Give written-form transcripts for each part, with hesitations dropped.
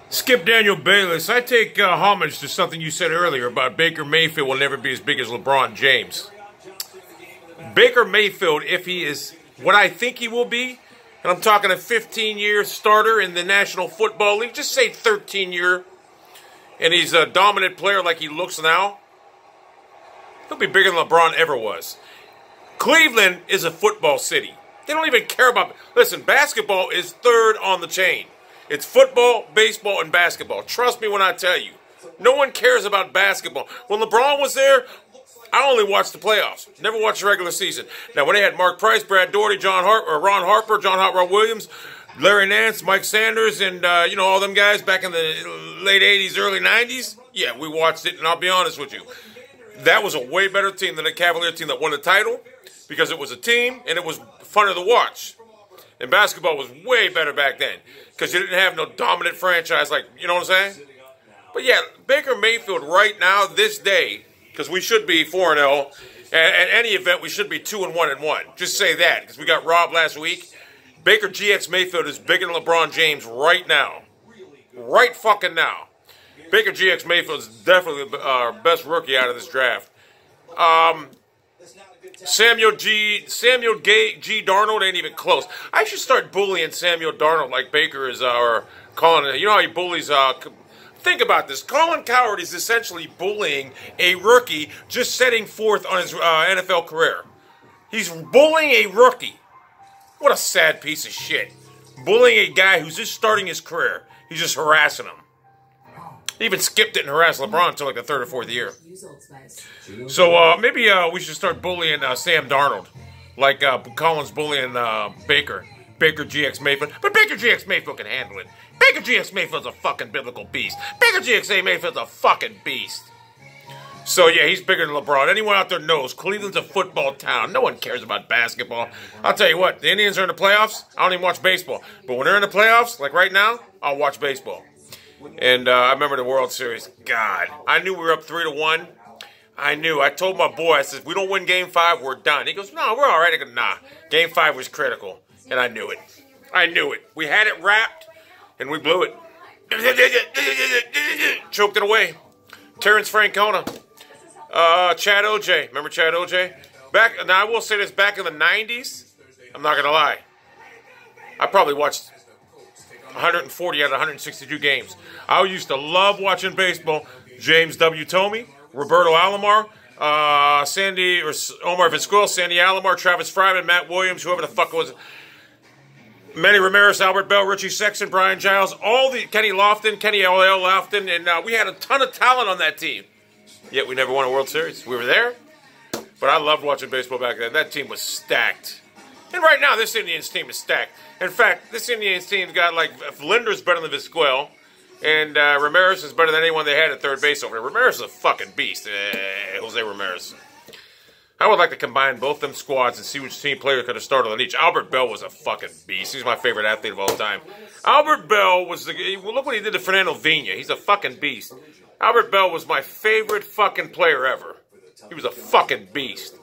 Skip Daniel Bayless, I take homage to something you said earlier about Baker Mayfield will never be as big as LeBron James. Baker Mayfield, if he is what I think he will be, and I'm talking a 15-year starter in the National Football League, just say 13-year, and he's a dominant player like he looks now, he'll be bigger than LeBron ever was. Cleveland is a football city. They don't even care about... Listen, basketball is third on the chain. It's football, baseball, and basketball. Trust me when I tell you. No one cares about basketball. When LeBron was there, I only watched the playoffs. Never watched the regular season. Now, when they had Mark Price, Brad Daugherty, Ron Harper, John Hot Rod Williams, Larry Nance, Mike Sanders, and, all them guys back in the late 80s, early 90s, yeah, we watched it, and I'll be honest with you. That was a way better team than the Cavalier team that won the title because it was a team, and it was funner to watch. And basketball was way better back then because you didn't have no dominant franchise like, you know what I'm saying? But yeah, Baker Mayfield right now, this day, because we should be 4-0, at any event we should be 2-1-1. Just say that because we got robbed last week. Baker GX Mayfield is bigger than LeBron James right now. Right fucking now. Baker GX Mayfield is definitely our best rookie out of this draft. Samuel G. Darnold ain't even close. I should start bullying Samuel Darnold like Baker is calling it. You know how he bullies. Think about this. Colin Cowherd is essentially bullying a rookie just setting forth on his NFL career. He's bullying a rookie. What a sad piece of shit. Bullying a guy who's just starting his career. He's just harassing him. He even skipped it and harassed LeBron until like the third or fourth year. So maybe we should start bullying Sam Darnold, like Colin's bullying Baker GX Mayfield. But Baker GX Mayfield can handle it. Baker GX Mayfield's a fucking biblical beast. Baker GX Mayfield's a fucking beast. So yeah, he's bigger than LeBron. Anyone out there knows Cleveland's a football town. No one cares about basketball. I'll tell you what, the Indians are in the playoffs. I don't even watch baseball. But when they're in the playoffs, like right now, I'll watch baseball. And I remember the World Series. God, I knew we were up 3-1. I told my boy, I said, if we don't win Game 5, we're done. He goes, no, we're all right. I go, nah, Game 5 was critical. And I knew it. I knew it. We had it wrapped, and we blew it. Choked it away. Terrence Francona. Chad O.J. Remember Chad O.J.? Now, I will say this, back in the 90s, I'm not going to lie. I probably watched 140 out of 162 games. I used to love watching baseball. James W. Tomey, Roberto Alomar, Omar Vizquel, Sandy Alomar, Travis Fryman, Matt Williams, whoever the fuck it was. Manny Ramirez, Albert Bell, Richie Sexton, Brian Giles, Kenny L.L. Lofton, and we had a ton of talent on that team. Yet we never won a World Series. We were there, but I loved watching baseball back then. That team was stacked. And right now, this Indians team is stacked. In fact, this Indians team's got, like, Linder's better than Vizquel, and Ramirez is better than anyone they had at third base over there. Ramirez is a fucking beast, Jose Ramirez. I would like to combine both them squads and see which team player could have started on each. Albert Bell was a fucking beast. He's my favorite athlete of all time. Albert Bell was look what he did to Fernando Vina. He's a fucking beast. Albert Bell was my favorite fucking player ever. He was a fucking beast.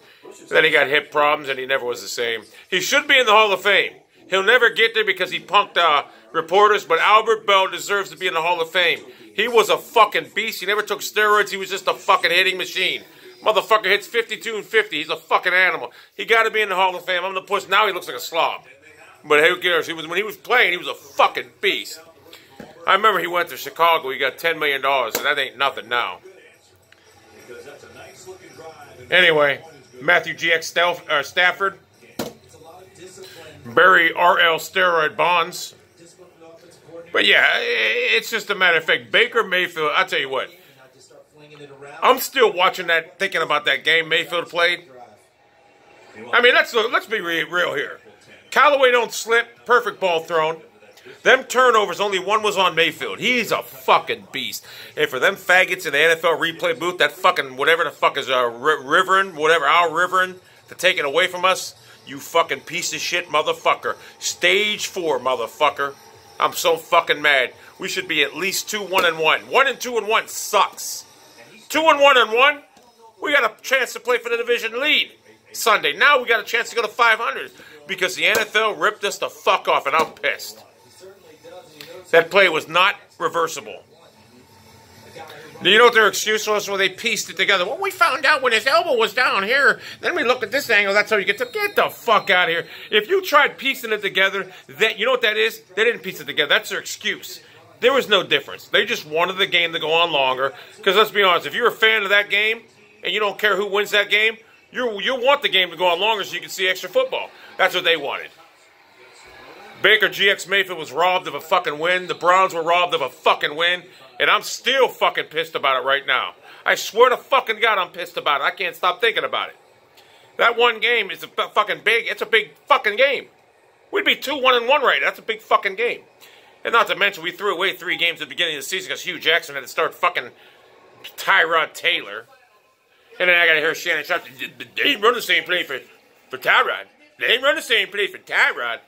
Then he got hip problems and he never was the same. He should be in the Hall of Fame. He'll never get there because he punked reporters, but Albert Bell deserves to be in the Hall of Fame. He was a fucking beast. He never took steroids. He was just a fucking hitting machine. Motherfucker hits 52 and 50. He's a fucking animal. He got to be in the Hall of Fame. I'm the push. Now he looks like a slob. But who cares? When he was playing, he was a fucking beast. I remember he went to Chicago. He got $10 million, and that ain't nothing now. Anyway, Matthew GX Stafford. Barry R.L. Steroid Bonds. But yeah, it's just a matter of fact. Baker Mayfield, I'll tell you what. I'm still watching that, thinking about that game Mayfield played. I mean, let's be real here. Callaway don't slip, perfect ball thrown. Them turnovers, only one was on Mayfield. He's a fucking beast. And for them faggots in the NFL replay booth, that fucking whatever the fuck is Al Riverin, to take it away from us, you fucking piece of shit motherfucker. Stage 4, motherfucker. I'm so fucking mad. We should be at least 2-1-1. 1-2-1 sucks. 2-1-1. We got a chance to play for the division lead Sunday. Now we got a chance to go to 500 because the NFL ripped us the fuck off, and I'm pissed. That play was not reversible. You know what their excuse was? Well, they pieced it together. Well, we found out when his elbow was down here. Then we looked at this angle. That's how you get the fuck out of here. If you tried piecing it together, you know what that is? They didn't piece it together. That's their excuse. There was no difference. They just wanted the game to go on longer. Because let's be honest, if you're a fan of that game and you don't care who wins that game, you want the game to go on longer so you can see extra football. That's what they wanted. Baker GX Mayfield was robbed of a fucking win. The Browns were robbed of a fucking win. And I'm still fucking pissed about it right now. I swear to fucking God I'm pissed about it. I can't stop thinking about it. That one game is a fucking big, it's a big fucking game. We'd be 2-1-1 right now. That's a big fucking game. And not to mention we threw away 3 games at the beginning of the season because Hugh Jackson had to start fucking Tyrod Taylor. And then I got to hear Shannon Sharp, they ain't run the same play for Tyrod. They ain't run the same play for Tyrod.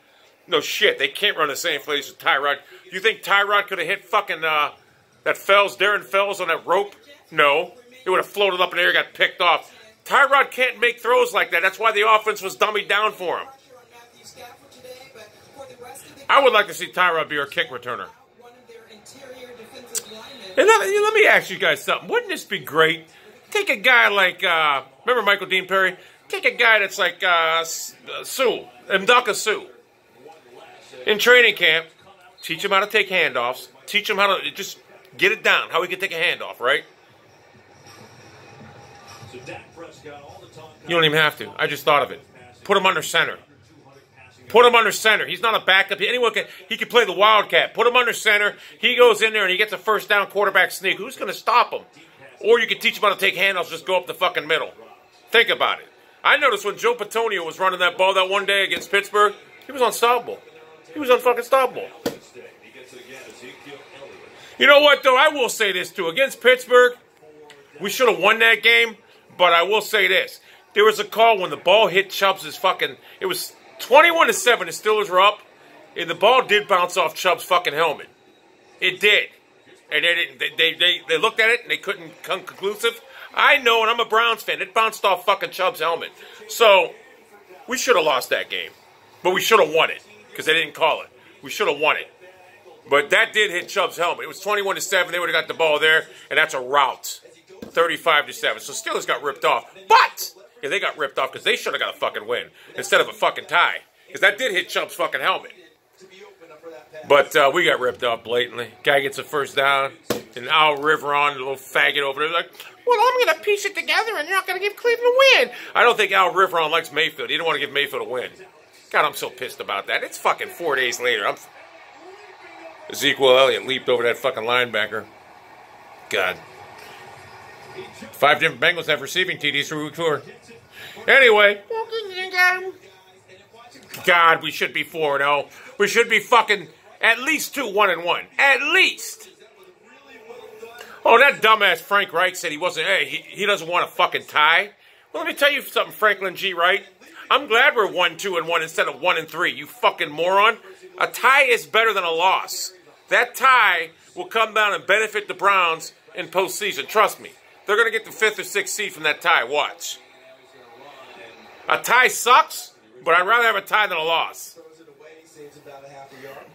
No shit, they can't run the same plays for Tyrod. You think Tyrod could have hit fucking, Darren Fells on that rope? No. It would have floated up in the air and got picked off. Tyrod can't make throws like that. That's why the offense was dummied down for him. I would like to see Tyrod be our kick returner. And let me ask you guys something. Wouldn't this be great? Take a guy like, remember Michael Dean Perry? Take a guy that's like Ndamukong Suh. In training camp, teach him how to take handoffs. Teach him how to just get it down, how he can take a handoff, right? You don't even have to. I just thought of it. Put him under center. Put him under center. He's not a backup. He can play the wildcat. Put him under center. He goes in there and he gets a first down quarterback sneak. Who's going to stop him? Or you can teach him how to take handoffs, just go up the fucking middle. Think about it. I noticed when Joe Patonio was running that ball that one day against Pittsburgh, he was unstoppable. He was unfucking stoppable. You know what, though? I will say this, too. Against Pittsburgh, we should have won that game, but I will say this. There was a call when the ball hit Chubbs' fucking... It was 21-7, the Steelers were up, and the ball did bounce off Chubbs' fucking helmet. It did. And they looked at it, and they couldn't come conclusive. I know, and I'm a Browns fan. It bounced off fucking Chubbs' helmet. So, we should have lost that game. But we should have won it, because they didn't call it. We should have won it. But that did hit Chubb's helmet. It was 21-7. They would have got the ball there, and that's a rout. 35-7. So Steelers got ripped off. But yeah, they got ripped off because they should have got a fucking win instead of a fucking tie. Because that did hit Chubb's fucking helmet. But we got ripped off blatantly. Guy gets a first down, and Al Riveron, the little faggot over there, like, well, I'm going to piece it together, and you're not going to give Cleveland a win. I don't think Al Riveron likes Mayfield. He didn't want to give Mayfield a win. God, I'm so pissed about that. It's fucking 4 days later. Ezekiel Elliott leaped over that fucking linebacker. God. 5 different Bengals have receiving TDs through week 4. Anyway. God, we should be 4-0. We should be fucking at least 2-1-1. At least. Oh, that dumbass Frank Reich said he wasn't, he doesn't want a fucking tie. Well, let me tell you something, Franklin G. Wright. I'm glad we're 1-2-1 instead of 1-3. You fucking moron. A tie is better than a loss. That tie will come down and benefit the Browns in postseason. Trust me. They're going to get the 5th or 6th seed from that tie. Watch. A tie sucks, but I'd rather have a tie than a loss.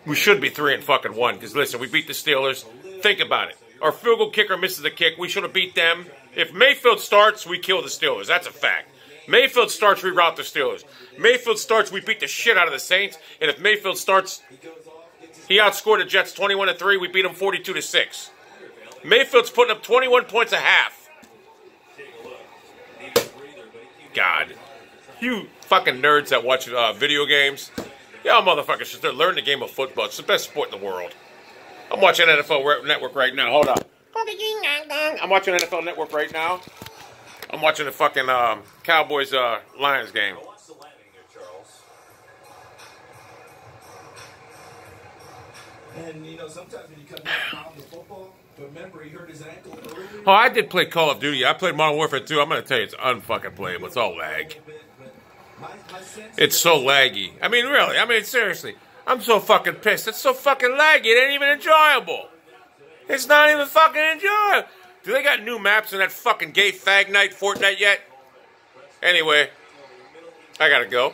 We should be 3-1 because, listen, we beat the Steelers. Think about it. Our field goal kicker misses a kick. We should have beat them. If Mayfield starts, we kill the Steelers. That's a fact. Mayfield starts, we rout the Steelers. Mayfield starts, we beat the shit out of the Saints. And if Mayfield starts, he outscored the Jets 21-3. We beat them 42-6. Mayfield's putting up 21 points a half. God. You fucking nerds that watch video games. Y'all motherfuckers should start learning the game of football. It's the best sport in the world. I'm watching NFL Network right now. Hold on. I'm watching NFL Network right now. I'm watching the fucking Cowboys Lions game. And you know, sometimes when you come back from the football, remember he hurt his ankle earlier. Oh, I did play Call of Duty. I played Modern Warfare 2. I'm gonna tell you, it's unfucking playable. It's all lag. It's so laggy. I mean, really. I mean, seriously. I'm so fucking pissed. It's so fucking laggy. It ain't even enjoyable. It's not even fucking enjoyable. Do they got new maps in that fucking gay fag night Fortnite yet? Anyway, I gotta go.